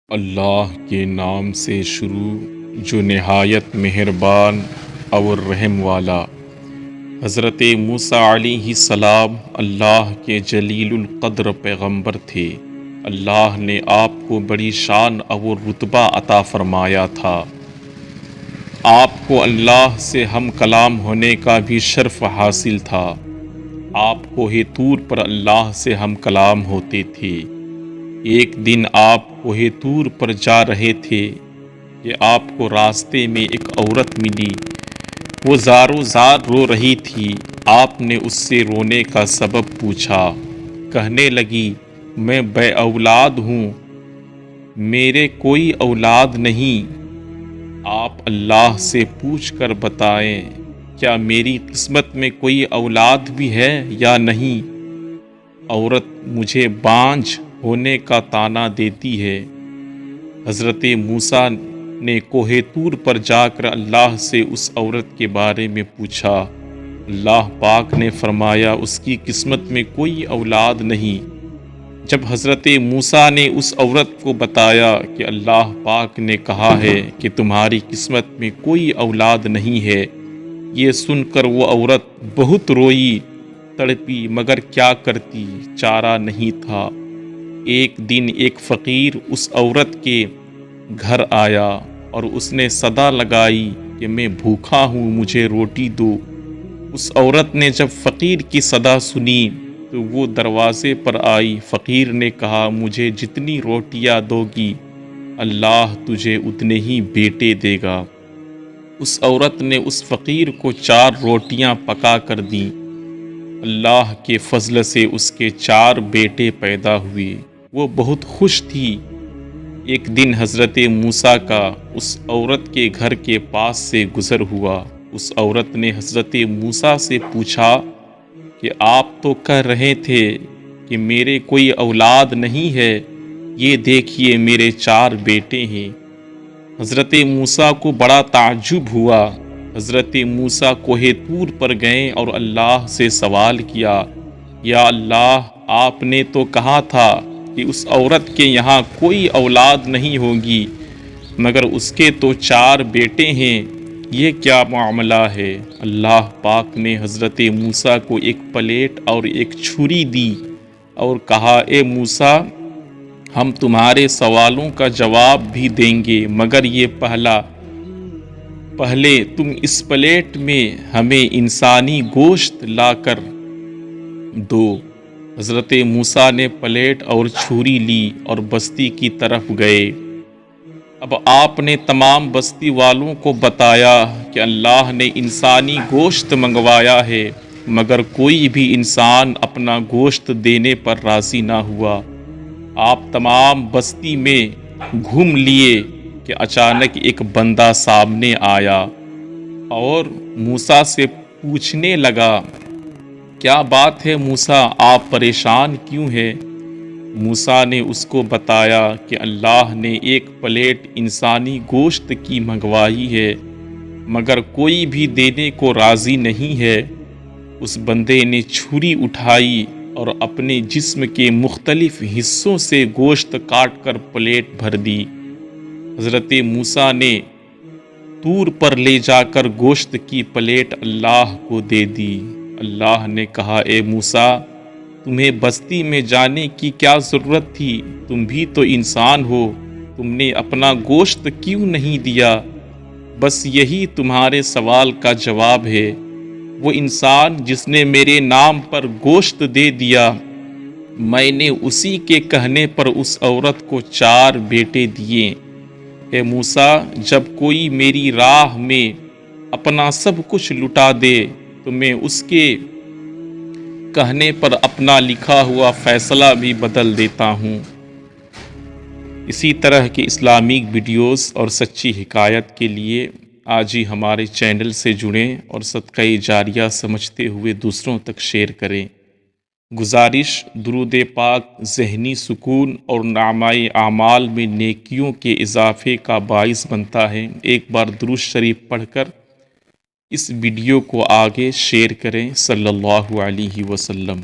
اللہ کے نام سے شروع جو نہایت مہربان اور رحم والا۔ حضرت موسیٰ علیہ السلام اللہ کے جلیل القدر پیغمبر تھے۔ اللہ نے آپ کو بڑی شان اور رتبہ عطا فرمایا تھا۔ آپ کو اللہ سے ہم کلام ہونے کا بھی شرف حاصل تھا۔ آپ کوہ طور پر اللہ سے ہم کلام ہوتے تھے۔ ایک دن آپ کوہ طور پر جا رہے تھے کہ آپ کو راستے میں ایک عورت ملی۔ وہ زاروں زار رو رہی تھی۔ آپ نے اس سے رونے کا سبب پوچھا۔ کہنے لگی، میں بے اولاد ہوں، میرے کوئی اولاد نہیں۔ آپ اللہ سے پوچھ کر بتائیں کیا میری قسمت میں کوئی اولاد بھی ہے یا نہیں؟ عورت مجھے بانجھ ہونے کا طعنہ دیتی ہے۔ حضرت موسیٰ نے کوہ طور پر جا کر اللہ سے اس عورت کے بارے میں پوچھا۔ اللہ پاک نے فرمایا اس کی قسمت میں کوئی اولاد نہیں۔ جب حضرت موسیٰ نے اس عورت کو بتایا کہ اللہ پاک نے کہا ہے کہ تمہاری قسمت میں کوئی اولاد نہیں ہے، یہ سن کر وہ عورت بہت روئی، تڑپی، مگر کیا کرتی، چارہ نہیں تھا۔ ایک دن ایک فقیر اس عورت کے گھر آیا اور اس نے صدا لگائی کہ میں بھوکا ہوں، مجھے روٹی دو۔ اس عورت نے جب فقیر کی صدا سنی تو وہ دروازے پر آئی۔ فقیر نے کہا، مجھے جتنی روٹیاں دو گی اللہ تجھے اتنے ہی بیٹے دے گا۔ اس عورت نے اس فقیر کو 4 روٹیاں پکا کر دیں۔ اللہ کے فضل سے اس کے 4 بیٹے پیدا ہوئے۔ وہ بہت خوش تھی۔ ایک دن حضرت موسیٰ کا اس عورت کے گھر کے پاس سے گزر ہوا۔ اس عورت نے حضرت موسیٰ سے پوچھا کہ آپ تو کہہ رہے تھے کہ میرے کوئی اولاد نہیں ہے، یہ دیکھیے میرے 4 بیٹے ہیں۔ حضرت موسیٰ کو بڑا تعجب ہوا۔ حضرت موسیٰ کوہ طور پر گئے اور اللہ سے سوال کیا، یا اللہ، آپ نے تو کہا تھا کہ اس عورت کے یہاں کوئی اولاد نہیں ہوگی، مگر اس کے تو 4 بیٹے ہیں، یہ کیا معاملہ ہے؟ اللہ پاک نے حضرت موسیٰ کو ایک پلیٹ اور ایک چھری دی اور کہا، اے موسیٰ، ہم تمہارے سوالوں کا جواب بھی دیں گے، مگر یہ پہلے تم اس پلیٹ میں ہمیں انسانی گوشت لا کر دو۔ حضرت موسیٰ نے پلیٹ اور چھری لی اور بستی کی طرف گئے۔ اب آپ نے تمام بستی والوں کو بتایا کہ اللہ نے انسانی گوشت منگوایا ہے، مگر کوئی بھی انسان اپنا گوشت دینے پر راضی نہ ہوا۔ آپ تمام بستی میں گھوم لیے کہ اچانک ایک بندہ سامنے آیا اور موسیٰ سے پوچھنے لگا، کیا بات ہے موسیٰ، آپ پریشان کیوں ہیں؟ موسیٰ نے اس کو بتایا کہ اللہ نے ایک پلیٹ انسانی گوشت کی منگوائی ہے، مگر کوئی بھی دینے کو راضی نہیں ہے۔ اس بندے نے چھری اٹھائی اور اپنے جسم کے مختلف حصوں سے گوشت کاٹ کر پلیٹ بھر دی۔ حضرت موسیٰ نے طور پر لے جا کر گوشت کی پلیٹ اللہ کو دے دی۔ اللہ نے کہا، اے موسیٰ، تمہیں بستی میں جانے کی کیا ضرورت تھی؟ تم بھی تو انسان ہو، تم نے اپنا گوشت کیوں نہیں دیا؟ بس یہی تمہارے سوال کا جواب ہے۔ وہ انسان جس نے میرے نام پر گوشت دے دیا، میں نے اسی کے کہنے پر اس عورت کو 4 بیٹے دیے۔ اے موسیٰ، جب کوئی میری راہ میں اپنا سب کچھ لٹا دے تو میں اس کے کہنے پر اپنا لکھا ہوا فیصلہ بھی بدل دیتا ہوں۔ اسی طرح کے اسلامک ویڈیوز اور سچی حکایت کے لیے آج ہی ہمارے چینل سے جڑیں اور صدقہ جاریہ سمجھتے ہوئے دوسروں تک شیئر کریں۔ گزارش، درود پاک ذہنی سکون اور نامۂ اعمال میں نیکیوں کے اضافے کا باعث بنتا ہے۔ ایک بار درود شریف پڑھ کر اس ویڈیو کو آگے شیئر کریں۔ صلی اللہ علیہ وسلم۔